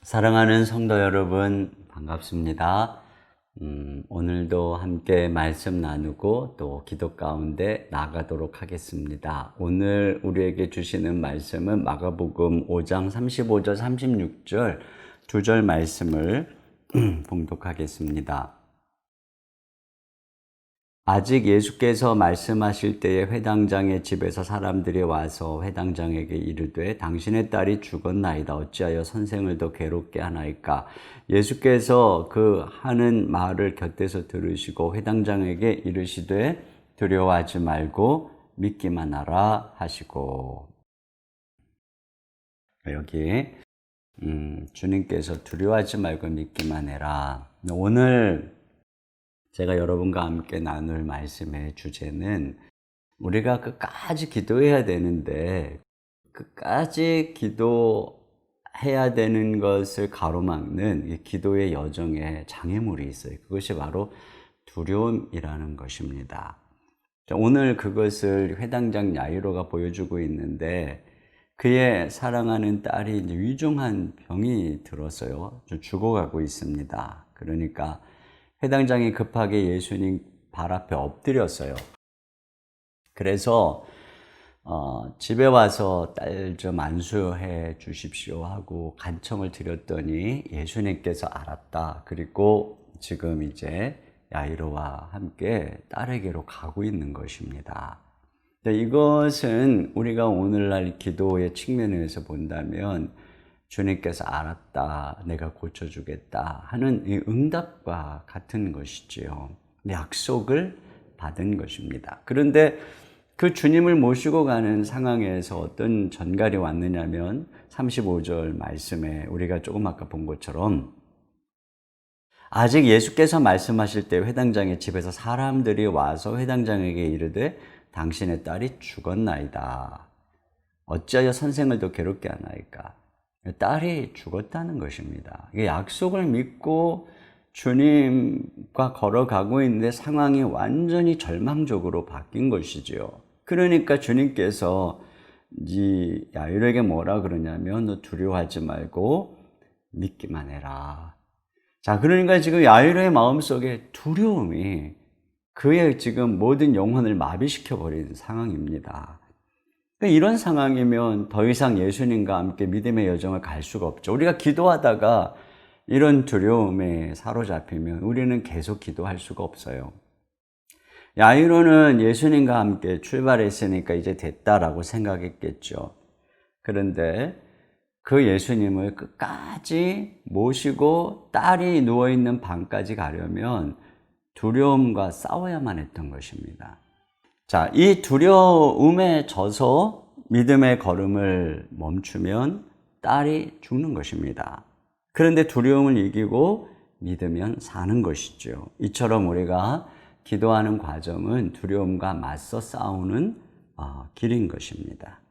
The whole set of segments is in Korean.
사랑하는 성도 여러분, 반갑습니다. 오늘도 함께 말씀 나누고 또 기도 가운데 나가도록 하겠습니다. 오늘 우리에게 주시는 말씀은 마가복음 5장 35절, 36절 두 절 말씀을 봉독하겠습니다. 아직 예수께서 말씀하실 때에 회당장의 집에서 사람들이 와서 회당장에게 이르되 당신의 딸이 죽었나이다. 어찌하여 선생을 더 괴롭게 하나이까? 예수께서 그 하는 말을 곁에서 들으시고 회당장에게 이르시되 두려워하지 말고 믿기만 하라 하시고. 여기 주님께서 두려워하지 말고 믿기만 해라. 오늘 제가 여러분과 함께 나눌 말씀의 주제는 우리가 끝까지 기도해야 되는데 끝까지 기도해야 되는 것을 가로막는 이 기도의 여정에 장애물이 있어요. 그것이 바로 두려움이라는 것입니다. 오늘 그것을 회당장 야이로가 보여주고 있는데 그의 사랑하는 딸이 이제 위중한 병이 들었어요. 죽어가고 있습니다. 그러니까 회당장이 급하게 예수님 발 앞에 엎드렸어요. 그래서 집에 와서 딸 좀 안수해 주십시오 하고 간청을 드렸더니 예수님께서 알았다. 그리고 지금 이제 야이로와 함께 딸에게로 가고 있는 것입니다. 이것은 우리가 오늘날 기도의 측면에서 본다면 주님께서 알았다, 내가 고쳐주겠다 하는 이 응답과 같은 것이지요. 약속을 받은 것입니다. 그런데 그 주님을 모시고 가는 상황에서 어떤 전갈이 왔느냐면 35절 말씀에 우리가 조금 아까 본 것처럼 아직 예수께서 말씀하실 때 회당장의 집에서 사람들이 와서 회당장에게 이르되 당신의 딸이 죽었나이다. 어찌하여 선생을 더 괴롭게 하나이까? 딸이 죽었다는 것입니다. 약속을 믿고 주님과 걸어가고 있는데 상황이 완전히 절망적으로 바뀐 것이지요. 그러니까 주님께서 이 야이로에게 뭐라 그러냐면 너 두려워하지 말고 믿기만 해라. 자, 그러니까 지금 야이로의 마음속에 두려움이 그의 지금 모든 영혼을 마비시켜버린 상황입니다. 이런 상황이면 더 이상 예수님과 함께 믿음의 여정을 갈 수가 없죠. 우리가 기도하다가 이런 두려움에 사로잡히면 우리는 계속 기도할 수가 없어요. 야이로는 예수님과 함께 출발했으니까 이제 됐다라고 생각했겠죠. 그런데 그 예수님을 끝까지 모시고 딸이 누워있는 방까지 가려면 두려움과 싸워야만 했던 것입니다. 자, 이 두려움에 져서 믿음의 걸음을 멈추면 딸이 죽는 것입니다. 그런데 두려움을 이기고 믿으면 사는 것이죠. 이처럼 우리가 기도하는 과정은 두려움과 맞서 싸우는 길인 것입니다.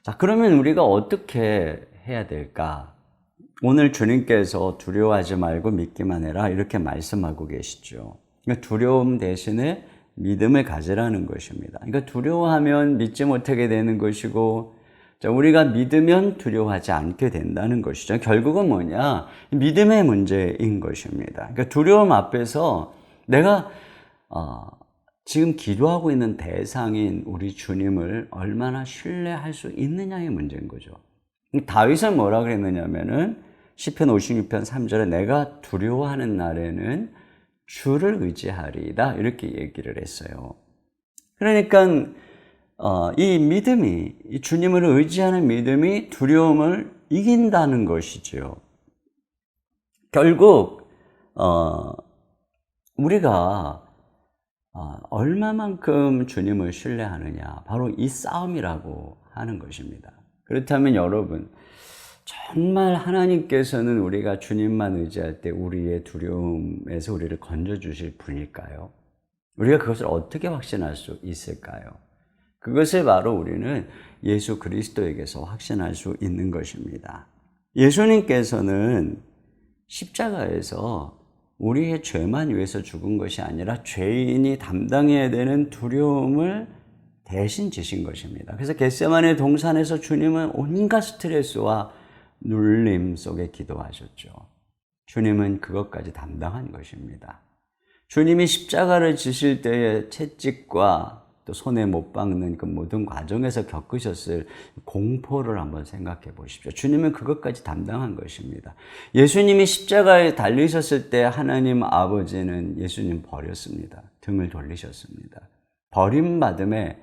자, 그러면 우리가 어떻게 해야 될까? 오늘 주님께서 두려워하지 말고 믿기만 해라 이렇게 말씀하고 계시죠. 그러니까 두려움 대신에 믿음을 가지라는 것입니다. 그러니까 두려워하면 믿지 못하게 되는 것이고, 우리가 믿으면 두려워하지 않게 된다는 것이죠. 결국은 뭐냐? 믿음의 문제인 것입니다. 그러니까 두려움 앞에서 내가 지금 기도하고 있는 대상인 우리 주님을 얼마나 신뢰할 수 있느냐의 문제인 거죠. 다윗은 뭐라 그랬느냐면은 시편 56편 3절에 내가 두려워하는 날에는 주를 의지하리이다 이렇게 얘기를 했어요. 그러니까 이 믿음이, 이 주님을 의지하는 믿음이 두려움을 이긴다는 것이죠. 결국 우리가 얼마만큼 주님을 신뢰하느냐, 바로 이 싸움이라고 하는 것입니다. 그렇다면 여러분, 정말 하나님께서는 우리가 주님만 의지할 때 우리의 두려움에서 우리를 건져주실 분일까요? 우리가 그것을 어떻게 확신할 수 있을까요? 그것을 바로 우리는 예수 그리스도에게서 확신할 수 있는 것입니다. 예수님께서는 십자가에서 우리의 죄만 위해서 죽은 것이 아니라 죄인이 담당해야 되는 두려움을 대신 지신 것입니다. 그래서 겟세마네 동산에서 주님은 온갖 스트레스와 눌림 속에 기도하셨죠. 주님은 그것까지 담당한 것입니다. 주님이 십자가를 지실 때의 채찍과 또 손에 못 박는 그 모든 과정에서 겪으셨을 공포를 한번 생각해 보십시오. 주님은 그것까지 담당한 것입니다. 예수님이 십자가에 달리셨을 때 하나님 아버지는 예수님 버렸습니다. 등을 돌리셨습니다. 버림받음의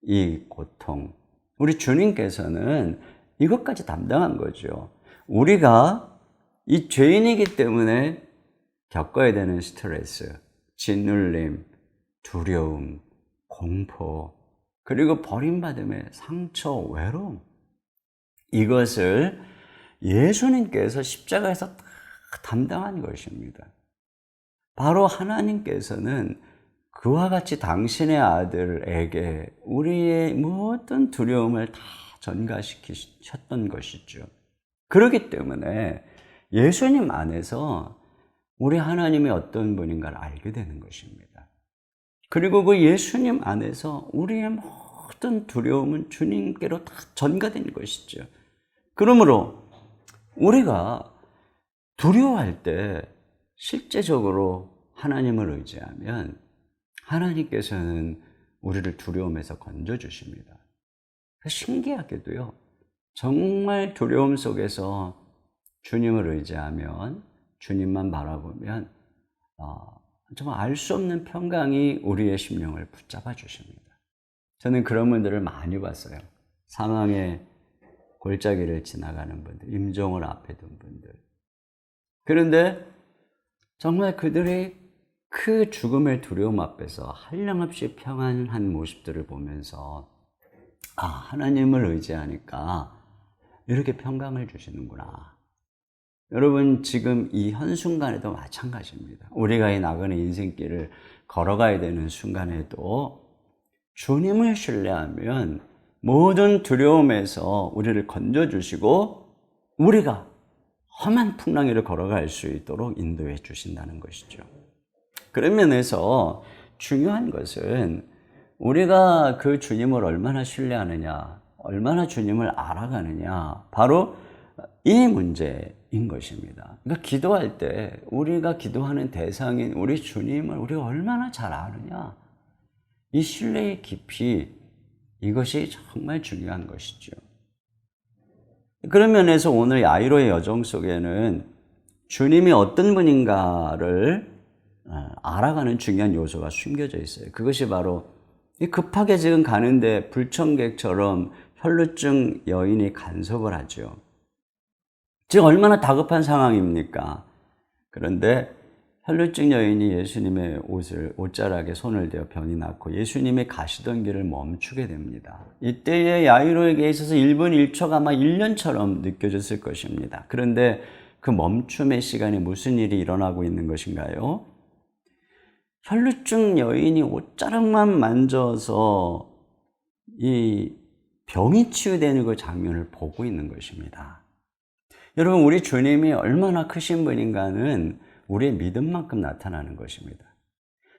이 고통, 우리 주님께서는 이것까지 담당한 거죠. 우리가 이 죄인이기 때문에 겪어야 되는 스트레스, 짓눌림, 두려움, 공포, 그리고 버림받음의 상처, 외로움, 이것을 예수님께서 십자가에서 다 담당한 것입니다. 바로 하나님께서는 그와 같이 당신의 아들에게 우리의 모든 두려움을 다 전가시키셨던 것이죠. 그렇기 때문에 예수님 안에서 우리 하나님이 어떤 분인가를 알게 되는 것입니다. 그리고 그 예수님 안에서 우리의 모든 두려움은 주님께로 다 전가된 것이죠. 그러므로 우리가 두려워할 때 실제적으로 하나님을 의지하면 하나님께서는 우리를 두려움에서 건져주십니다. 신기하게도요, 정말 두려움 속에서 주님을 의지하면, 주님만 바라보면 정말 알 수 없는 평강이 우리의 심령을 붙잡아 주십니다. 저는 그런 분들을 많이 봤어요. 사망의 골짜기를 지나가는 분들, 임종을 앞에 둔 분들. 그런데 정말 그들이 그 죽음의 두려움 앞에서 한량없이 평안한 모습들을 보면서 하나님을 의지하니까 이렇게 평강을 주시는구나. 여러분, 지금 이 현순간에도 마찬가지입니다. 우리가 이 나그네 인생길을 걸어가야 되는 순간에도 주님을 신뢰하면 모든 두려움에서 우리를 건져주시고 우리가 험한 풍랑이를 걸어갈 수 있도록 인도해 주신다는 것이죠. 그런 면에서 중요한 것은 우리가 그 주님을 얼마나 신뢰하느냐, 얼마나 주님을 알아가느냐, 바로 이 문제인 것입니다. 그러니까 기도할 때 우리가 기도하는 대상인 우리 주님을 우리가 얼마나 잘 아느냐, 이 신뢰의 깊이, 이것이 정말 중요한 것이죠. 그런 면에서 오늘 야이로의 여정 속에는 주님이 어떤 분인가를 알아가는 중요한 요소가 숨겨져 있어요. 그것이 바로 급하게 지금 가는데 불청객처럼 혈루증 여인이 간섭을 하죠. 지금 얼마나 다급한 상황입니까? 그런데 혈루증 여인이 예수님의 옷자락에 손을 대어 병이 낫고 예수님이 가시던 길을 멈추게 됩니다. 이때의 야이로에게 있어서 1분 1초가 아마 1년처럼 느껴졌을 것입니다. 그런데 그 멈춤의 시간에 무슨 일이 일어나고 있는 것인가요? 혈루증 여인이 옷자락만 만져서 이 병이 치유되는 그 장면을 보고 있는 것입니다. 여러분, 우리 주님이 얼마나 크신 분인가는 우리의 믿음만큼 나타나는 것입니다.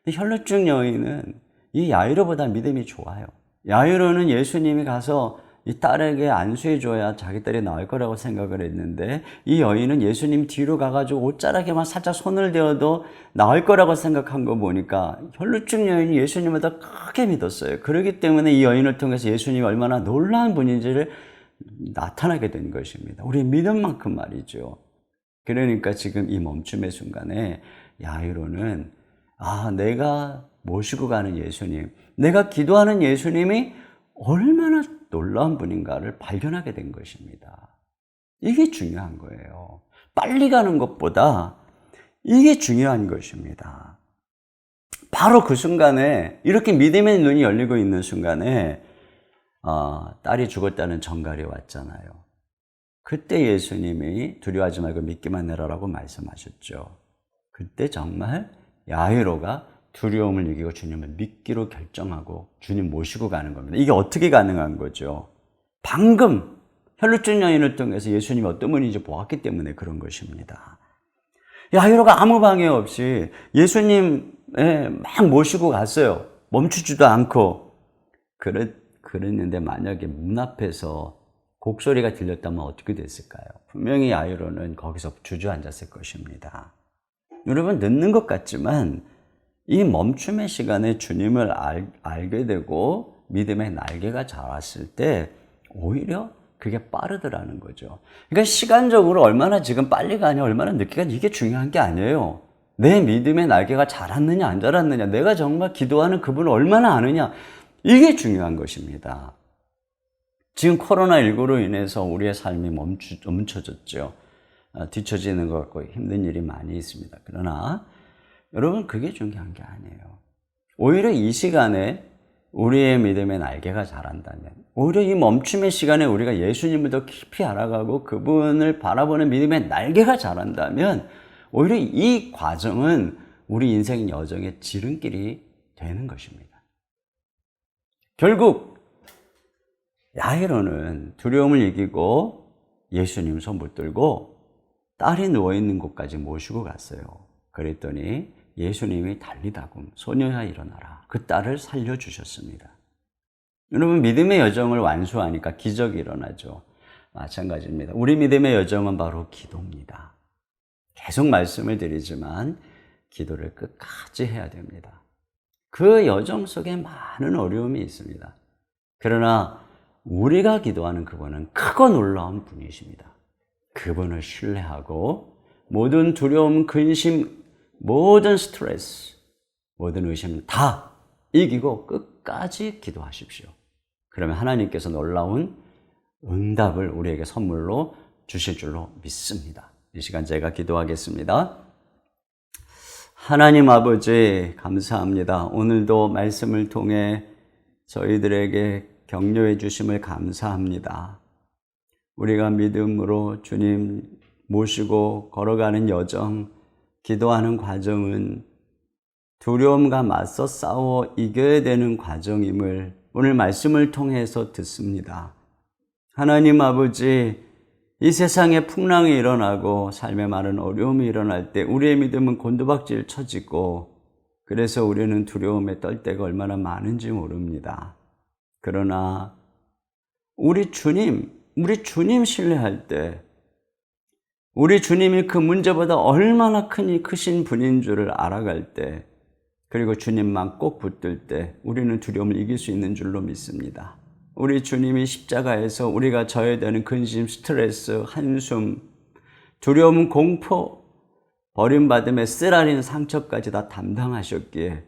혈루증 여인은 이 야이로보다 믿음이 좋아요. 야이로는 예수님이 가서 이 딸에게 안수해줘야 자기 딸이 나을 거라고 생각을 했는데, 이 여인은 예수님 뒤로 가가지고 옷자락에만 살짝 손을 대어도 나을 거라고 생각한 거 보니까 혈루증 여인이 예수님보다 크게 믿었어요. 그렇기 때문에 이 여인을 통해서 예수님이 얼마나 놀라운 분인지를 나타나게 된 것입니다. 우리의 믿음만큼 말이죠. 그러니까 지금 이 멈춤의 순간에 야이로는 내가 모시고 가는 예수님, 내가 기도하는 예수님이 얼마나 놀라운 분인가를 발견하게 된 것입니다. 이게 중요한 거예요. 빨리 가는 것보다 이게 중요한 것입니다. 바로 그 순간에, 이렇게 믿음의 눈이 열리고 있는 순간에 딸이 죽었다는 전갈이 왔잖아요. 그때 예수님이 두려워하지 말고 믿기만 해라라고 말씀하셨죠. 그때 정말 야이로가 두려움을 이기고 주님을 믿기로 결정하고 주님 모시고 가는 겁니다. 이게 어떻게 가능한 거죠? 방금 혈루증 여인을 통해서 예수님이 어떤 분인지 보았기 때문에 그런 것입니다. 야이로가 아무 방해 없이 예수님을 막 모시고 갔어요. 멈추지도 않고. 그랬는데 만약에 문 앞에서 곡소리가 들렸다면 어떻게 됐을까요? 분명히 야이로는 거기서 주저앉았을 것입니다. 여러분, 늦는 것 같지만 이 멈춤의 시간에 주님을 알게 되고 믿음의 날개가 자랐을 때 오히려 그게 빠르더라는 거죠. 그러니까 시간적으로 얼마나 지금 빨리 가냐, 얼마나 늦게 가냐, 이게 중요한 게 아니에요. 내 믿음의 날개가 자랐느냐, 안 자랐느냐, 내가 정말 기도하는 그분을 얼마나 아느냐, 이게 중요한 것입니다. 지금 코로나19로 인해서 우리의 삶이 멈춰졌죠. 뒤처지는 것 같고 힘든 일이 많이 있습니다. 그러나 여러분, 그게 중요한 게 아니에요. 오히려 이 시간에 우리의 믿음의 날개가 자란다면, 오히려 이 멈춤의 시간에 우리가 예수님을 더 깊이 알아가고 그분을 바라보는 믿음의 날개가 자란다면 오히려 이 과정은 우리 인생 여정의 지름길이 되는 것입니다. 결국 야이로는 두려움을 이기고 예수님 손 붙들고 딸이 누워있는 곳까지 모시고 갔어요. 그랬더니 예수님이 달리다금 소녀야 일어나라, 그 딸을 살려주셨습니다. 여러분, 믿음의 여정을 완수하니까 기적이 일어나죠. 마찬가지입니다. 우리 믿음의 여정은 바로 기도입니다. 계속 말씀을 드리지만 기도를 끝까지 해야 됩니다. 그 여정 속에 많은 어려움이 있습니다. 그러나 우리가 기도하는 그분은 크고 놀라운 분이십니다. 그분을 신뢰하고 모든 두려움, 근심, 모든 스트레스, 모든 의심 다 이기고 끝까지 기도하십시오. 그러면 하나님께서 놀라운 응답을 우리에게 선물로 주실 줄로 믿습니다. 이 시간 제가 기도하겠습니다. 하나님 아버지, 감사합니다. 오늘도 말씀을 통해 저희들에게 격려해 주심을 감사합니다. 우리가 믿음으로 주님 모시고 걸어가는 여정, 기도하는 과정은 두려움과 맞서 싸워 이겨야 되는 과정임을 오늘 말씀을 통해서 듣습니다. 하나님 아버지, 이 세상에 풍랑이 일어나고 삶에 많은 어려움이 일어날 때 우리의 믿음은 곤두박질 쳐지고, 그래서 우리는 두려움에 떨 때가 얼마나 많은지 모릅니다. 그러나 우리 주님 신뢰할 때, 우리 주님이 그 문제보다 얼마나 크신 분인 줄을 알아갈 때, 그리고 주님만 꼭 붙들 때 우리는 두려움을 이길 수 있는 줄로 믿습니다. 우리 주님이 십자가에서 우리가 져야 되는 근심, 스트레스, 한숨, 두려움, 공포, 버림받음의 쓰라린 상처까지 다 담당하셨기에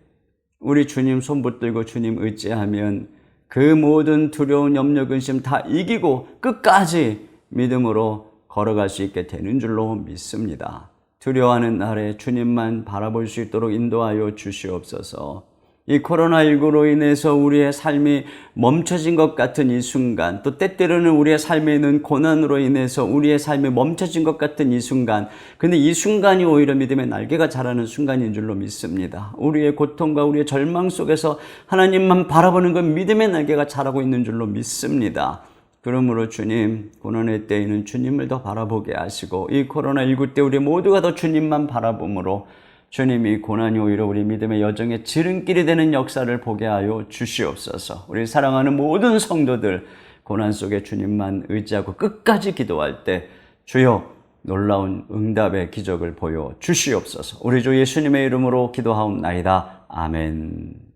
우리 주님 손 붙들고 주님 의지하면 그 모든 두려운 염려, 근심 다 이기고 끝까지 믿음으로 걸어갈 수 있게 되는 줄로 믿습니다. 두려워하는 날에 주님만 바라볼 수 있도록 인도하여 주시옵소서. 이 코로나19로 인해서 우리의 삶이 멈춰진 것 같은 이 순간, 또 때때로는 우리의 삶에 있는 고난으로 인해서 우리의 삶이 멈춰진 것 같은 이 순간, 근데 이 순간이 오히려 믿음의 날개가 자라는 순간인 줄로 믿습니다. 우리의 고통과 우리의 절망 속에서 하나님만 바라보는 건 믿음의 날개가 자라고 있는 줄로 믿습니다. 그러므로 주님, 고난의 때에는 주님을 더 바라보게 하시고, 이 코로나19 때 우리 모두가 더 주님만 바라봄으로 주님이 고난이 오히려 우리 믿음의 여정의 지름길이 되는 역사를 보게 하여 주시옵소서. 우리 사랑하는 모든 성도들, 고난 속에 주님만 의지하고 끝까지 기도할 때 주여 놀라운 응답의 기적을 보여 주시옵소서. 우리 주 예수님의 이름으로 기도하옵나이다. 아멘.